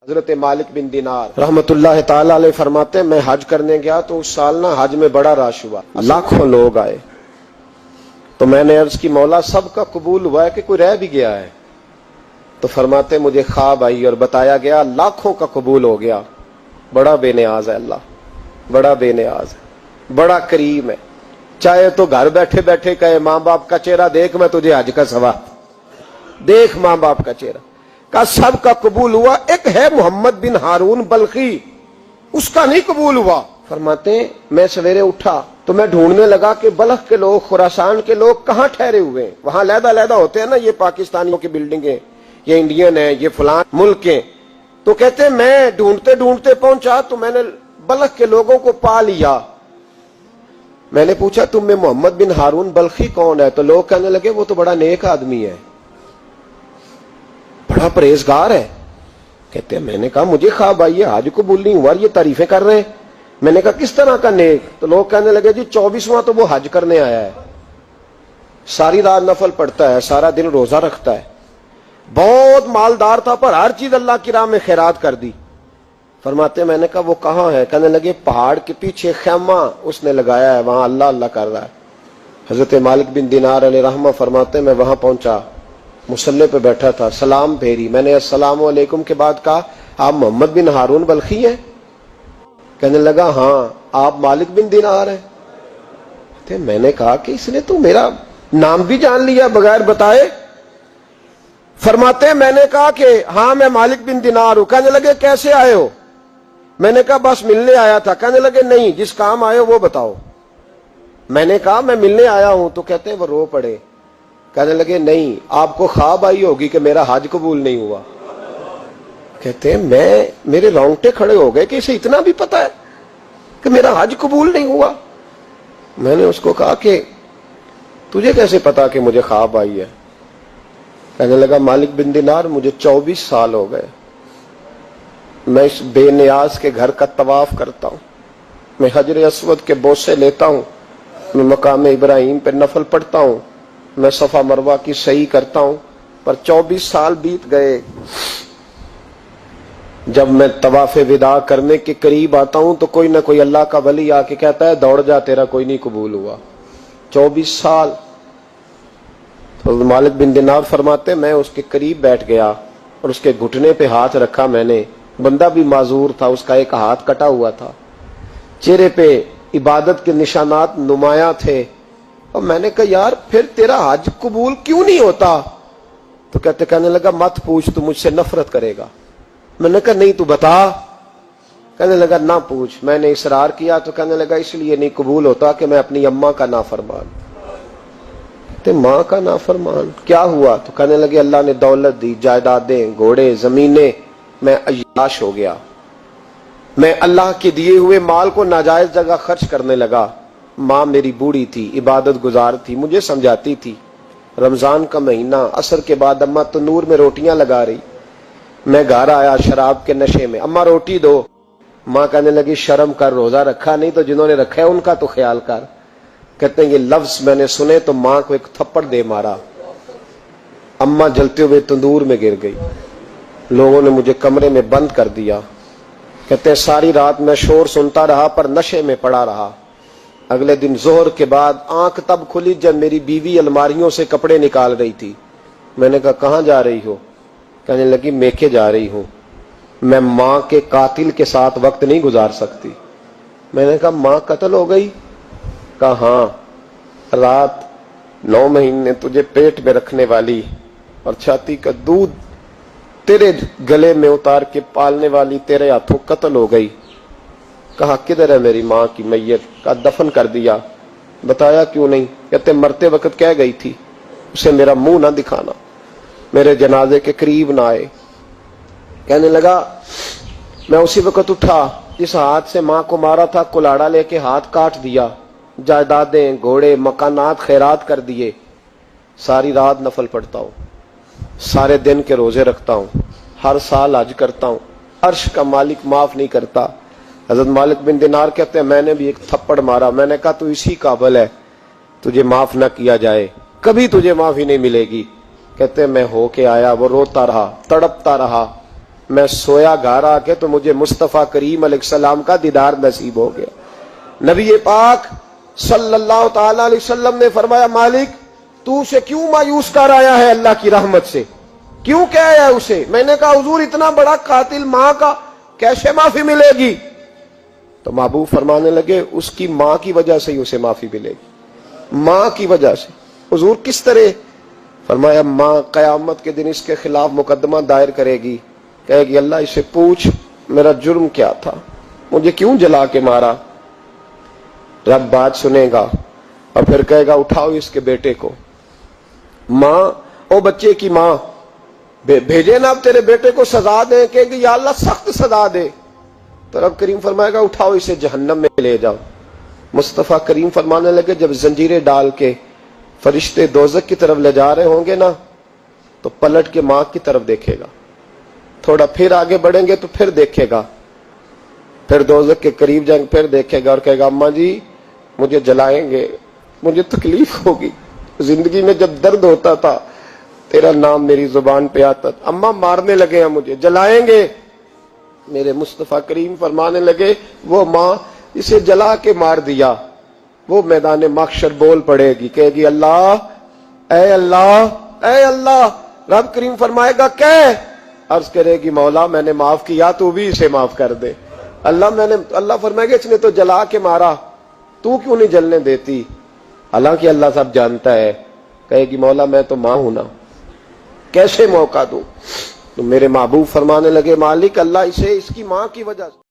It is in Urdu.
حضرت مالک بن دینار رحمت اللہ تعالی علیہ فرماتے ہیں میں حج کرنے گیا تو اس سال نا حج میں بڑا رش ہوا، لاکھوں لوگ آئے، تو میں نے عرض کی مولا سب کا قبول ہوا ہے کہ کوئی رہ بھی گیا ہے؟ تو فرماتے مجھے خواب آئی اور بتایا گیا لاکھوں کا قبول ہو گیا۔ بڑا بے نیاز ہے اللہ، بڑا بے نیاز ہے، بڑا کریم ہے، چاہے تو گھر بیٹھے بیٹھے کہے ماں باپ کا چہرہ دیکھ میں تجھے حج کا ثواب دیکھ، ماں باپ کا چہرہ کا سب کا قبول ہوا، ایک ہے محمد بن ہارون بلخی اس کا نہیں قبول ہوا۔ فرماتے ہیں میں سویرے اٹھا تو میں ڈھونڈنے لگا کہ بلخ کے لوگ، خراسان کے لوگ کہاں ٹھہرے ہوئے ہیں، وہاں علیحدہ علیحدہ ہوتے ہیں نا، یہ پاکستانیوں کی بلڈنگیں، یہ انڈین ہیں، یہ فلان ملک ہیں، تو کہتے ہیں میں ڈھونڈتے ڈھونڈتے پہنچا تو میں نے بلخ کے لوگوں کو پا لیا۔ میں نے پوچھا تم میں محمد بن ہارون بلخی کون ہے؟ تو لوگ کہنے لگے وہ تو بڑا نیک آدمی ہے، بڑا پرہیزگار ہے۔ کہتے ہیں میں نے کہا مجھے خواب آئی ہے، حج قبول نہیں ہوا، یہ تعریفیں کر رہے ہیں۔ میں نے کہا کس طرح کا نیک؟ تو لوگ کہنے لگے جی 24واں تو وہ حج کرنے آیا ہے، ساری رات نفل پڑھتا ہے، سارا دن روزہ رکھتا ہے، بہت مالدار تھا پر ہر چیز اللہ کی راہ میں خیرات کر دی۔ فرماتے ہیں میں نے کہا وہ کہاں ہے؟ کہنے لگے پہاڑ کے پیچھے خیمہ اس نے لگایا ہے، وہاں اللہ اللہ کر رہا ہے۔ حضرت مالک بن دینار علیہ رحمہ فرماتے ہیں میں وہاں پہنچا، مصلی پہ بیٹھا تھا، سلام پھیری، میں نے السلام علیکم کے بعد کہا آپ محمد بن ہارون بلخی ہیں؟ کہنے لگا ہاں۔ آپ مالک بن دینار ہیں؟ میں نے کہا کہ اس نے تو میرا نام بھی جان لیا بغیر بتائے۔ فرماتے ہیں میں نے کہا کہ ہاں میں مالک بن دینار ہوں۔ کہنے لگے کیسے آئے ہو؟ میں نے کہا بس ملنے آیا تھا۔ کہنے لگے نہیں، جس کام آئے ہو وہ بتاؤ۔ میں نے کہا میں ملنے آیا ہوں۔ تو کہتے ہیں وہ رو پڑے، کہنے لگے نہیں آپ کو خواب آئی ہوگی کہ میرا حج قبول نہیں ہوا۔ کہتے ہیں میرے رونگٹے کھڑے ہو گئے کہ اسے اتنا بھی پتا ہے کہ میرا حج قبول نہیں ہوا۔ میں نے اس کو کہا کہ تجھے کیسے پتا کہ مجھے خواب آئی ہے؟ کہنے لگا مالک بن دینار مجھے 24 سال ہو گئے، میں اس بے نیاز کے گھر کا طواف کرتا ہوں، میں حجر اسود کے بوسے لیتا ہوں، میں مقام ابراہیم پہ نفل پڑھتا ہوں، میں صفا مروہ کی سعی کرتا ہوں، پر 24 سال بیت گئے۔ جب میں طواف وداع کرنے کے قریب آتا ہوں تو کوئی نہ کوئی اللہ کا ولی آ کے کہتا ہے دوڑ جا تیرا کوئی نہیں قبول ہوا۔ 24 سال۔ تو مالک بن دینار فرماتے میں اس کے قریب بیٹھ گیا اور اس کے گھٹنے پہ ہاتھ رکھا، میں نے، بندہ بھی معذور تھا، اس کا ایک ہاتھ کٹا ہوا تھا، چہرے پہ عبادت کے نشانات نمایاں تھے، اور میں نے کہا یار پھر تیرا حج قبول کیوں نہیں ہوتا؟ تو کہنے لگا مت پوچھ، تو مجھ سے نفرت کرے گا۔ میں نے کہا نہیں تو بتا۔ کہنے لگا نہ پوچھ۔ میں نے اصرار کیا تو کہنے لگا اس لیے نہیں قبول ہوتا کہ میں اپنی اماں کا نافرمان۔ کہتے ماں کا نافرمان کیا ہوا؟ تو کہنے لگے اللہ نے دولت دی، جائیدادیں، گھوڑے، زمینیں، میں عیاش ہو گیا، میں اللہ کے دیے ہوئے مال کو ناجائز جگہ خرچ کرنے لگا۔ ماں میری بوڑھی تھی، عبادت گزار تھی، مجھے سمجھاتی تھی۔ رمضان کا مہینہ، عصر کے بعد اماں تنور میں روٹیاں لگا رہی، میں گھر آیا شراب کے نشے میں، اماں روٹی دو۔ ماں کہنے لگی شرم کر، روزہ رکھا نہیں تو جنہوں نے رکھا ہے ان کا تو خیال کر۔ کہتے ہیں یہ لفظ میں نے سنے تو ماں کو ایک تھپڑ دے مارا، اماں جلتے ہوئے تندور میں گر گئی، لوگوں نے مجھے کمرے میں بند کر دیا۔ کہتے ہیں ساری رات میں شور سنتا رہا پر نشے میں پڑا رہا۔ اگلے دن ظہر کے بعد آنکھ تب کھلی جب میری بیوی الماریوں سے کپڑے نکال رہی تھی۔ میں نے کہا کہاں جا رہی ہو؟ کہنے لگی میکے جا رہی ہوں، میں ماں کے قاتل کے ساتھ وقت نہیں گزار سکتی۔ میں نے کہا ماں قتل ہو گئی؟ کہا ہاں، رات 9 مہینے تجھے پیٹ میں رکھنے والی اور چھاتی کا دودھ تیرے گلے میں اتار کے پالنے والی تیرے ہاتھوں قتل ہو گئی۔ کہا کدھر ہے میری ماں کی میت؟ کہا دفن کر دیا۔ بتایا کیوں نہیں؟ کہتے مرتے وقت کہہ گئی تھی اسے میرا منہ نہ دکھانا، میرے جنازے کے قریب نہ آئے۔ کہنے لگا میں اسی وقت اٹھا جس ہاتھ سے ماں کو مارا تھا، کلاڑا لے کے ہاتھ کاٹ دیا، جائیدادیں، گھوڑے، مکانات خیرات کر دیے۔ ساری رات نفل پڑھتا ہوں، سارے دن کے روزے رکھتا ہوں، ہر سال حج کرتا ہوں، عرش کا مالک معاف نہیں کرتا۔ حضرت مالک بن دینار کہتے ہیں میں نے بھی ایک تھپڑ مارا، میں نے کہا تو اسی قابل ہے تجھے معاف نہ کیا جائے، کبھی تجھے معافی نہیں ملے گی۔ کہتے ہیں میں ہو کے آیا، وہ روتا رہا، تڑپتا رہا، میں سویا گھر آ کے تو مجھے مصطفیٰ کریم علیہ السلام کا دیدار نصیب ہو گیا. نبی پاک صلی اللہ تعالی علیہ وسلم نے فرمایا مالک تو اسے کیوں مایوس کر آیا ہے اللہ کی رحمت سے, کیوں کہہ آیا ہے اسے؟ میں نے کہا حضور اتنا بڑا قاتل ماں کا کیسے معافی ملے گی؟ تو محبوب فرمانے لگے اس کی ماں کی وجہ سے ہی اسے معافی ملے گی, ماں کی وجہ سے. حضور کس طرح؟ فرمایا ماں قیامت کے دن اس کے خلاف مقدمہ دائر کرے گی, کہے گی اللہ اسے پوچھ میرا جرم کیا تھا, مجھے کیوں جلا کے مارا؟ رب بات سنے گا اور پھر کہے گا اٹھاؤ اس کے بیٹے کو. ماں او بچے کی ماں بھیجے نا اب تیرے بیٹے کو سزا دے, کہے گی یا اللہ سخت سزا دے. تو رب کریم فرمائے گا اٹھاؤ اسے جہنم میں لے جاؤ. مصطفیٰ کریم فرمانے لگے جب زنجیریں ڈال کے فرشتے دوزخ کی طرف لے جا رہے ہوں گے نا تو پلٹ کے ماں کی طرف دیکھے گا, تھوڑا پھر آگے بڑھیں گے تو پھر دیکھے گا, پھر دوزخ کے قریب جائیں گے پھر دیکھے گا اور کہے گا اماں جی مجھے جلائیں گے, مجھے تکلیف ہوگی, زندگی میں جب درد ہوتا تھا تیرا نام میری زبان پہ آتا تھا, اماں مارنے لگے ہیں مجھے جلائیں گے. میرے مصطفیٰ کریم فرمانے لگے وہ ماں اسے جلا کے مار دیا, وہ میدان محشر بول پڑے گی, کہے گی اللہ اے اللہ اے اللہ. رب کریم فرمائے گا کہ عرض کرے گی مولا میں نے معاف کیا تو بھی اسے معاف کر دے. اللہ فرمائے گا اس نے تو جلا کے مارا تو کیوں نہیں جلنے دیتی؟ حالانکہ اللہ سب جانتا ہے. کہے گی مولا میں تو ماں ہوں نا, کیسے موقع دوں؟ تو میرے محبوب فرمانے لگے مالک اللہ اسے اس کی ماں کی وجہ سے